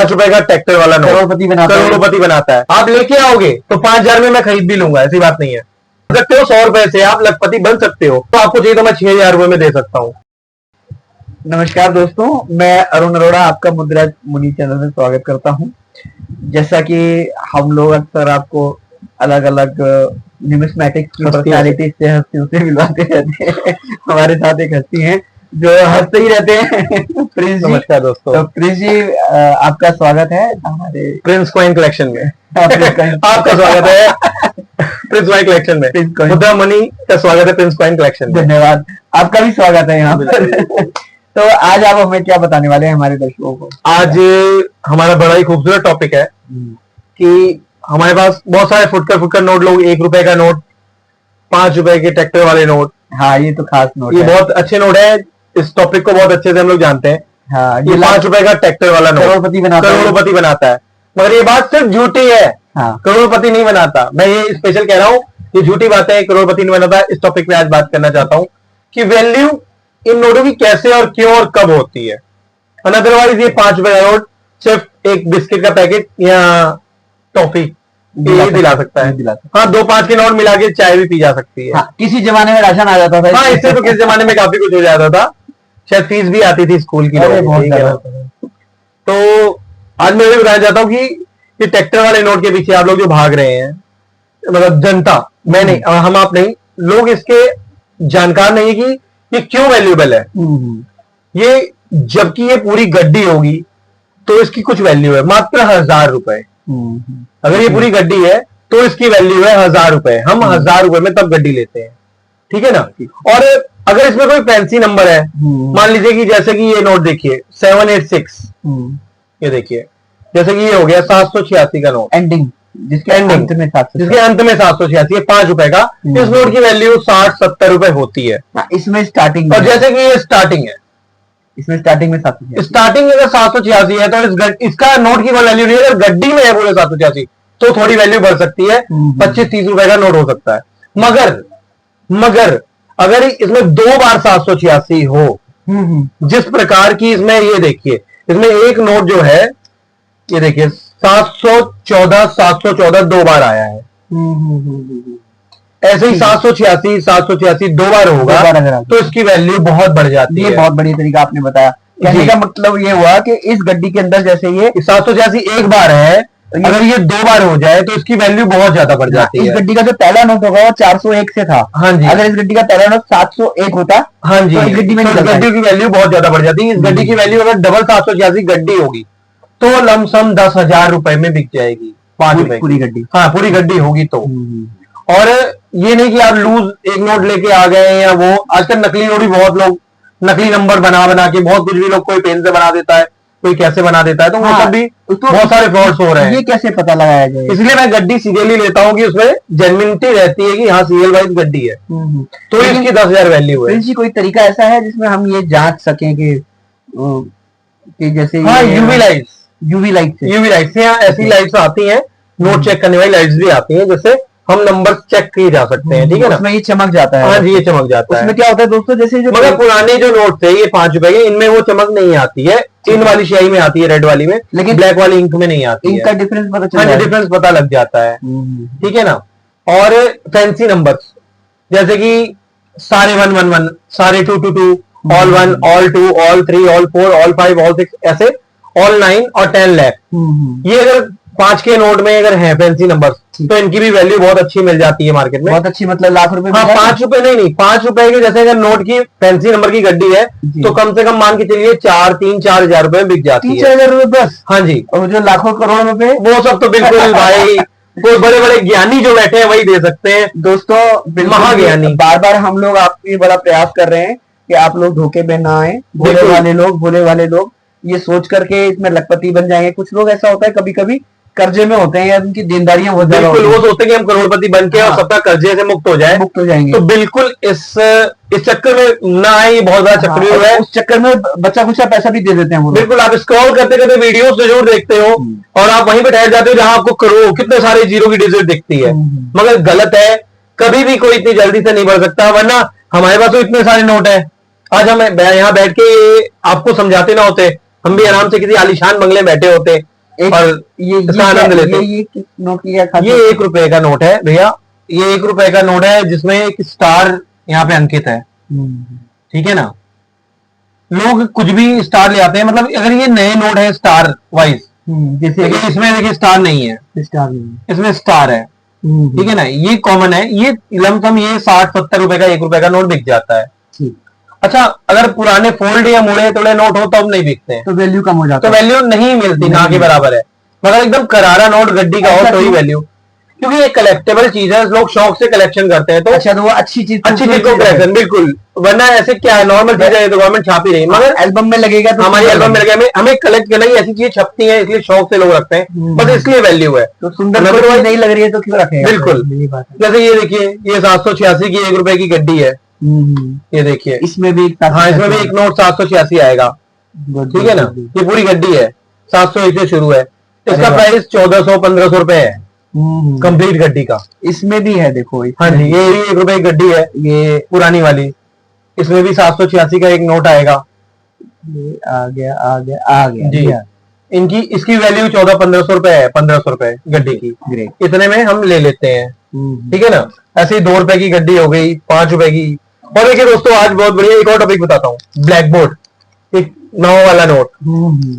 5 रुपए का ट्रैक्टर वाला नोट करोड़पति बनाता है। आप लेके आओगे तो 5,000 में मैं खरीद भी लूंगा, ऐसी बात नहीं है। सकते हो 100 रुपए से आप लखपति बन सकते हो, तो आपको चाहिए तो मैं 6,000 रुपए में दे सकता हूँ। नमस्कार दोस्तों, मैं अरुण अरोड़ा आपका मुद्रा मुनि चैनल में स्वागत करता हूं। जैसा कि हम लोग अक्सर आपको अलग अलग न्यूमिस्मैटिक्स की पर्सनैलिटी से हस्तियों से मिलवाते रहते हैं। हमारे साथ एक हस्ती हैं जो हंसते ही रहते हैं, प्रिंस जी। नमस्कार दोस्तों। तो प्रिंस जी, आपका स्वागत है हमारे प्रिंस कॉइन कलेक्शन में। आपका स्वागत है प्रिंस कॉइन कलेक्शन में। मुद्रा मनी का स्वागत है प्रिंस कॉइन कलेक्शन में। धन्यवाद, आपका भी स्वागत है यहाँ पर। तो आज आप हमें क्या बताने वाले हैं हमारे दर्शकों को? आज हमारा बड़ा ही खूबसूरत टॉपिक है कि हमारे पास बहुत सारे फुटकर नोट, लोग 1 रुपए का नोट, 5 रुपए के ट्रैक्टर वाले नोट। हाँ, ये तो खास नोट ये बहुत अच्छे नोट है। इस टॉपिक को बहुत अच्छे से हम लोग जानते हैं। हाँ, ये 5 रुपए का ट्रैक्टर वाला नोट करोड़पति बनाता है। मगर ये बात सिर्फ झूठी है। हाँ। करोड़पति नहीं बनाता। मैं ये स्पेशल कह रहा हूँ, ये झूठी बात है, करोड़पति नहीं बनाता। इस टॉपिक पे आज बात करना चाहता हूँ कि वैल्यू इन नोटों की कैसे और क्यों और कब होती है। अदरवाइज ये 5 रुपए का नोट सिर्फ एक बिस्किट का पैकेट या टॉफी दिला सकता है। हाँ, 2-5 के नोट मिला के चाय भी पी जा सकती है। हाँ, किसी जमाने में राशन आ जाता था। हाँ, इससे तो किसी जमाने में काफी कुछ हो जाता था। शायद फीस भी आती थी स्कूल की। तो आज मैं ये बताना चाहता हूँ कि ये ट्रैक्टर वाले नोट के पीछे आप लोग जो भाग रहे हैं, मतलब जनता, मैं नहीं, हम आप नहीं, लोग इसके जानकार नहीं कि ये क्यों वैल्यूएबल है। ये जबकि ये पूरी गड्डी होगी तो इसकी कुछ वैल्यू है, मात्र 1,000 रुपए। अगर ये पूरी गड्डी है तो इसकी वैल्यू है 1,000 रुपए। हम 1,000 रुपए में तब गड्डी लेते हैं, ठीक है ना। और अगर इसमें कोई फैंसी नंबर है, मान लीजिए कि जैसे कि ये नोट देखिए 786, ये देखिए, जैसे कि ये हो गया 786 का नोट एंडिंग, जिसके अंत में 786 है, 5 रुपए का। इस नोट की वैल्यू 60-70 रुपए होती है। इसमें स्टार्टिंग, और जैसे कि ये स्टार्टिंग है, इसमें स्टार्टिंग में स्टार्टिंग अगर 786 है तो इसका नोट की वैल्यू नहीं है। अगर गड्डी में है पूरे 786 तो थोड़ी वैल्यू बढ़ सकती है, 25-30 रुपए का नोट हो सकता है। मगर अगर इसमें 2 बार 786 हो, जिस प्रकार की इसमें, ये देखिए, इसमें एक नोट जो है, ये देखिए 714 2 बार आया है। ऐसे ही 786 2 बार होगा तो इसकी वैल्यू बहुत बढ़ जाती है। ये बहुत बढ़िया तरीका आपने बताया। कहने का मतलब ये हुआ कि इस गड्डी के अंदर जैसे ये 786 एक बार है, अगर ये 2 बार हो जाए तो इसकी वैल्यू बहुत ज्यादा बढ़ जाती है। इस गड्डी का जो पहला नोट होगा वो 401 से था। हाँ जी। अगर इस गड्डी का पहला नोट 701 होता, हाँ जी, तो इस गड्डी में गड्डी की वैल्यू बहुत ज्यादा बढ़ जाती है। इस गड्डी की वैल्यू अगर डबल 786 गड्डी होगी तो लमसम 10,000 रुपए में बिक जाएगी। 5 रुपए पूरी गड्डी। हाँ, पूरी गड्डी होगी तो। और ये नहीं कि आप लूज एक नोट लेके आ गए, या वो आजकल नकली नोट भी बहुत लोग, नकली नंबर बना के बहुत कुछ भी लोग, कोई पेन से बना देता है, कोई कैसे बना देता है, तो वो सब भी बहुत सारे फ्रॉड्स हो रहे हैं। ये कैसे पता लगाया जाए? इसलिए मैं गड्डी सीरियली लेता हूँ कि उसमें जेन्युइनिटी रहती है कि हाँ सीरियल वाइज गड्डी है, तो इसकी 10,000 वैल्यू है। कोई तरीका ऐसा है जिसमें हम ये जांच सकें कि जैसे हाँ, यूवी लाइट से ऐसी लाइट्स आती हैं, नोट चेक करने वाली लाइट्स भी आती हैं, जिससे हम नंबर चेक किए जा सकते हैं, ठीक है ना। उसमें ये चमक जाता है। हाँ जी, ये चमक जाता है। उसमें क्या होता है दोस्तों, जैसे जो मगर पुराने जो नोट थे ये 5 रुपए के, इनमें वो चमक नहीं आती है। इन वाली स्याही में आती है, रेड वाली में, लेकिन ब्लैक वाली इंक में नहीं आती है। इनका डिफरेंस पता चलता है। डिफरेंस पता लग जाता है, ठीक है ना। और फैंसी नंबर्स जैसे कि सारे 111, सारे 222, all 1, all 2, all 3, all 4, all 5, all 6, ऐसे ऑल 9 और 10 लाख, ये अगर 5 के नोट में अगर है फैंसी नंबर, तो इनकी भी वैल्यू बहुत अच्छी मिल जाती है मार्केट में। बहुत अच्छी, मतलब लाख रुपए। हाँ, 5 रुपए नहीं, 5 रुपए के जैसे अगर नोट की फैंसी नंबर की गड्डी है तो कम से कम मान के चलिए 4,000 रुपए में बिक जाती है। 3-4 रुपए बस। हाँ जी। और जो लाखों करोड़ रुपए, वो सब तो बिल्कुल भाई कोई बड़े बड़े ज्ञानी जो बैठे हैं वही दे सकते हैं दोस्तों। महाज्ञानी। बार बार हम लोग आपके बड़ा प्रयास कर रहे हैं कि आप लोग धोखे में ना आए। भोले वाले लोग ये सोच करके इसमें लखपति बन जाएंगे। कुछ लोग ऐसा होता है कभी कभी कर्जे में होते हैं या उनकी देनदारियां बहुत ज्यादा होती हैं। वो सोचते हैं कि हम करोड़पति बन के और सबका कर्जे से मुक्त हो जाएंगे। तो बिल्कुल इस चक्कर में ना आए, ये बहुत बड़ा चक्रव्यूह है। उस चक्कर में बचा कुचा पैसा भी दे देते हैं वो। बिल्कुल, आप स्क्रॉल करते करते वीडियोस जरूर देखते हो और आप वहीं पे ठहर जाते हो जहां आपको करोड़ कितने सारे जीरो की डिजिट दिखती है, मगर गलत है। कभी भी कोई इतनी जल्दी से नहीं बढ़ सकता, वरना हमारे पास तो इतने सारे नोट है। आज हम यहाँ बैठ के आपको समझाते ना होते हम भी आराम से किसी आलीशान बंगले में बैठे होते और इसका आनंद लेते। ये किस नोट की क्या खासियत ये है? 1 रुपए का नोट है भैया, ये 1 रुपए का नोट है जिसमें एक स्टार यहाँ पे अंकित है, ठीक है ना। लोग कुछ भी स्टार ले आते हैं, मतलब अगर ये नए नोट है स्टार वाइज, जैसे लेकिन इसमें देखिए स्टार नहीं है, स्टार नहीं। इसमें स्टार है, ठीक है ना। ये कॉमन है, ये लमसम ये 60-70 रुपए का 1 रुपए का नोट बिक जाता है। ठीक। अच्छा, अगर पुराने फोल्ड या मुड़े तोड़े नोट हो तब नहीं बिकते हैं, तो वैल्यू कम हो जाता तो है। वैल्यू नहीं मिलती, ना के बराबर है। मगर एकदम करारा नोट गड्डी का हो अच्छा, तो ही क्यों? वैल्यू, क्योंकि ये कलेक्टेबल चीज है, लोग शौक से कलेक्शन करते हैं, तो अच्छा, तो वो अच्छी चीज अच्छी चीज को कलेक्शन, बिल्कुल। वरना ऐसे क्या है, नॉर्मल चीज है, तो गवर्नमेंट छाप ही रही है, मगर एल्बम में लगेगा तो हमारी एल्बम में लगे, हमें कलेक्ट करना ही, ऐसी चीजें छपती हैं इसलिए शौक से लोग रखते हैं, बस इसलिए वैल्यू है। तो सुंदर कोई चीज नहीं लग रही है तो क्यों रखेगा? बिल्कुल। यही बात है। जैसे ये देखिए, ये 786 की 1 रुपए की गड्डी है, ये देखिए, इसमें भी हाँ इसमें भी एक नोट 786 आएगा, ठीक है ना। ये पूरी गड्डी है, 701 से शुरू है, इसका प्राइस 1400-1500 रुपए है कंप्लीट गड्डी का। इसमें भी है, देखो हाँ जी, ये भी 1 रुपए की गड्डी है, ये पुरानी वाली, इसमें भी 786 का एक नोट आएगा। ये आ गया आ गया आ गया जी। इनकी इसकी वैल्यू 1400-1500 रुपए है, 1500 रुपए गड्डी की, ग्रेट। इतने में हम ले लेते हैं, ठीक है ना। ऐसे ही 2 रुपए की गड्डी हो गई, 5 रुपए की। और देखिए दोस्तों, आज बहुत बढ़िया एक और टॉपिक बताता हूँ, ब्लैक बोर्ड, एक नाव वाला नोट।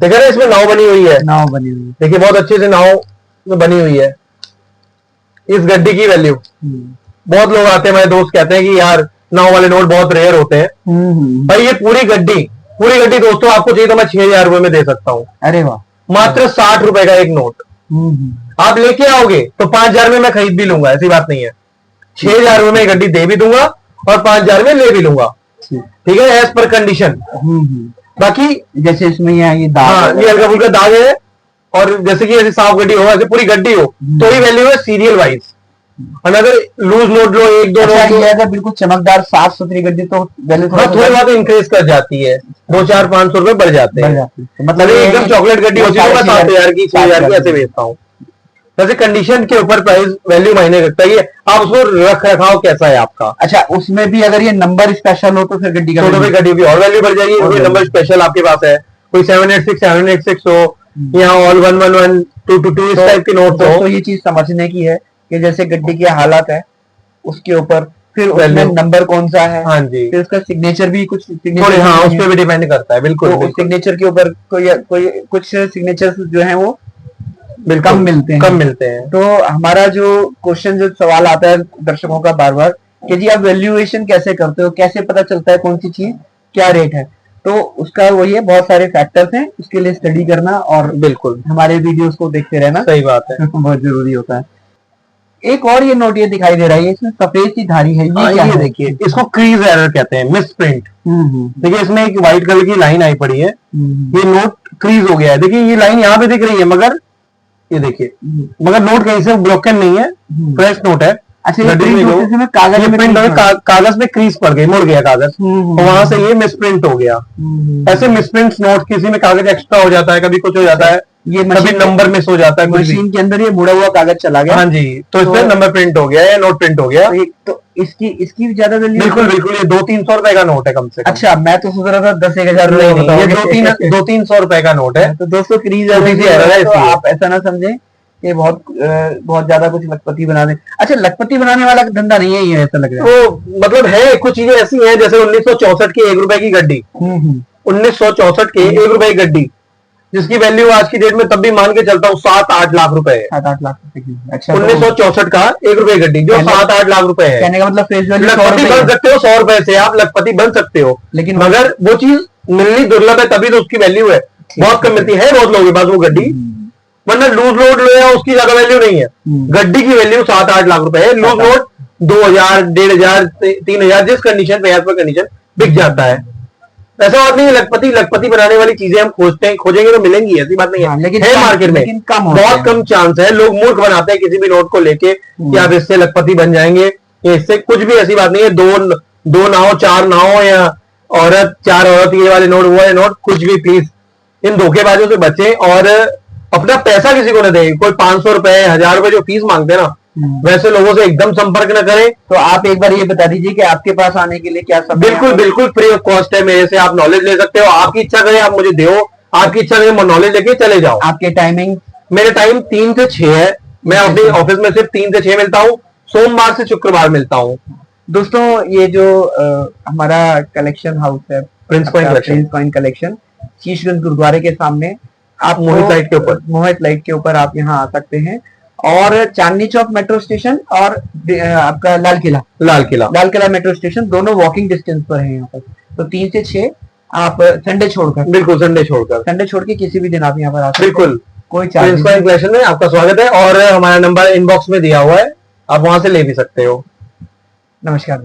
देखा ना, इसमें नाव बनी हुई है, नाव बनी हुई, देखिए बहुत अच्छे से नाव में बनी हुई है। इस गड्डी की वैल्यू, बहुत लोग आते हैं, मेरे दोस्त कहते हैं कि यार नाव वाले नोट बहुत रेयर होते हैं। भाई ये पूरी गड्डी दोस्तों, आपको चाहिए तो मैं 6000 रुपए में दे सकता हूँ। अरे वाह, मात्र 60 रुपए का एक नोट। आप लेके आओगे तो 5000 में मैं खरीद भी लूंगा, ऐसी बात नहीं है। 6000 रुपए में गड्डी दे भी दूंगा और 5000 में ले भी लूंगा, ठीक है, एज पर कंडीशन। बाकी जैसे इसमें ये दाग, हाँ, ये हल्का फुल्का दाग है, और जैसे कि ऐसी साफ गड्डी हो, ऐसे पूरी गड्डी हो तो ही वैल्यू है सीरियल वाइज। और अगर लूज नोट लो, 1-2 अच्छा, नोट, ये अगर बिल्कुल चमकदार साफ सुथरी गड्डी तो वैल्यू थोड़ी बहुत इंक्रीज कर जाती है, 2-4-500 रुपए बढ़ जाते हैं। मतलब एकदम चॉकलेट गड्डी होती है, मैं 7000 की 6000 की ऐसे बेचता हूँ। वैसे कंडीशन के ऊपर प्राइस वैल्यू मायने रखता है, आप उसको रख रखाव कैसा है आपका। अच्छा, उसमें भी अगर ये नंबर स्पेशल हो तो फिर गड्डी का तो गड्डी की और वैल्यू बढ़ जाएगी। कोई नंबर स्पेशल आपके पास है, कोई 786 हो, या ऑल 111 222 इस टाइप के नोट हो, तो ये चीज समझने की है कि जैसे गड्डी की हालत है उसके ऊपर, फिर उसमें नंबर कौन सा है, हाँ जी, फिर उसका सिग्नेचर भी कुछ सिग्नेचर, हाँ उस पर भी डिपेंड करता है, बिल्कुल। तो सिग्नेचर के ऊपर कोई कुछ सिग्नेचर जो है वो कम मिलते हैं। तो हमारा जो क्वेश्चन, जो सवाल आता है दर्शकों का बार बार कि जी आप वैल्यूएशन कैसे करते हो, कैसे पता चलता है कौन सी चीज क्या रेट है, तो उसका वही है, बहुत सारे फैक्टर्स हैं, उसके लिए स्टडी करना और बिल्कुल हमारे वीडियोस को देखते रहना, सही बात है, बहुत जरूरी होता है। एक और ये नोट ये दिखाई दे रहा है, इसमें सफेद सी धारी है, ये क्या है? देखिए, इसको क्रीज एरर कहते हैं, मिस प्रिंट। देखिए इसमें एक व्हाइट कलर की लाइन आई पड़ी है, ये नोट क्रीज हो गया है। देखिए ये लाइन यहाँ पे दिख रही है, मगर ये देखिए, मगर नोट कहीं से ब्रोकन नहीं है, फ्रेश नोट है। अच्छा, कागज में प्रिंट कागज में क्रीज पड़ गई, मुड़ गया कागज, तो वहां से ये मिसप्रिंट हो गया। ऐसे मिसप्रिंट नोट, किसी में कागज एक्स्ट्रा हो जाता है, कभी कुछ हो जाता है, ये कभी नंबर मिस हो जाता है, मशीन के अंदर ये मुड़ा हुआ कागज चला गया, हाँ जी, तो इसमें नंबर प्रिंट हो गया या नोट प्रिंट हो गया। तो इसकी ज्यादा वैल्यू, बिल्कुल ये 200-300 रुपए का नोट है कम से कम। अच्छा, मैं तो सोच रहा था 10-1000 ये 200-300 रुपए का नोट है। तो दोस्तों क्रीज है, तो आप ऐसा ना समझे ये बहुत ज्यादा कुछ लखपति बना दे। अच्छा, लखपति बनाने वाला धंधा नहीं है ये, ऐसा लग रहा है। तो मतलब है, कुछ चीजें ऐसी हैं, जैसे 1964 की 1 रुपए की गड्डी, 1964 की 1 रुपए की गड्डी, जिसकी वैल्यू आज की डेट में तब भी मान के चलता हूँ 7-8 लाख रुपए है। 7-8 लाख रुपए की। अच्छा, 1964 का 1 रुपए की गड्डी जो 7-8 लाख रुपए है। कहने का मतलब फेस वैल्यू लखपति बन सकते हो 100 रुपए से, आप लखपति बन सकते हो, लेकिन मगर वो चीज मिलनी दुर्लभ है, तभी तो उसकी वैल्यू है। बहुत कम मिलती है, बहुत लोगों के पास वो गड्डी, वरना लूज लोड लो या उसकी ज्यादा वैल्यू नहीं है। गड्डी की वैल्यू 7-8 लाख रुपए है, लूज लोड 2000, 1500, 3000, जिस कंडीशन पे, एज पर कंडीशन बिक जाता है। ऐसा बात नहीं है, लखपति बनाने वाली चीजें हम खोजेंगे तो मिलेंगी, ऐसी बात नहीं है, लेकिन है मार्केट में बहुत कम चांस है। लोग मूर्ख बनाते हैं किसी भी नोट को लेके कि आप इससे लखपति बन जाएंगे, इससे कुछ भी ऐसी बात नहीं है। दो नाव, 4 नाव, या औरत 4 औरत, ये वाले नोट, वो वाले नोट, कुछ भी प्लीज इन धोखेबाजों से बचें और अपना पैसा किसी को न दे। कोई 500 रुपए, 1000 रुपए जो फीस मांगते हैं ना, वैसे लोगों से एकदम संपर्क न करें। तो आप एक बार ये बता दीजिए कि आपके पास आने के लिए क्या सब? बिल्कुल फ्री ऑफ कॉस्ट है, मेरे से आप नॉलेज ले सकते हो, आपकी इच्छा करें आप मुझे दो, आपकी इच्छा है नॉलेज लेके चले जाओ। आपके टाइमिंग? मेरे टाइम 3 से 6 है। मैं अपने ऑफिस में सिर्फ 3 से 6 मिलता हूँ, सोमवार से शुक्रवार मिलता हूँ। दोस्तों ये जो हमारा कलेक्शन हाउस है, प्रिंस कॉइन कलेक्शन, शीशगंज गुरुद्वारे के सामने, आप मोहित लाइट के ऊपर आप यहाँ आ सकते हैं। और चांदनी चौक मेट्रो स्टेशन और आपका लाल किला मेट्रो स्टेशन दोनों वॉकिंग डिस्टेंस पर है यहाँ पर। तो 3 से 6 आप संडे छोड़कर, बिल्कुल संडे छोड़ के किसी भी दिन आप यहाँ पर आ सकते हैं, बिल्कुल कोई चार्ज नहीं। कलेक्शन में आपका स्वागत है और हमारा नंबर इनबॉक्स में दिया हुआ है, आप वहां से ले भी सकते हो। नमस्कार।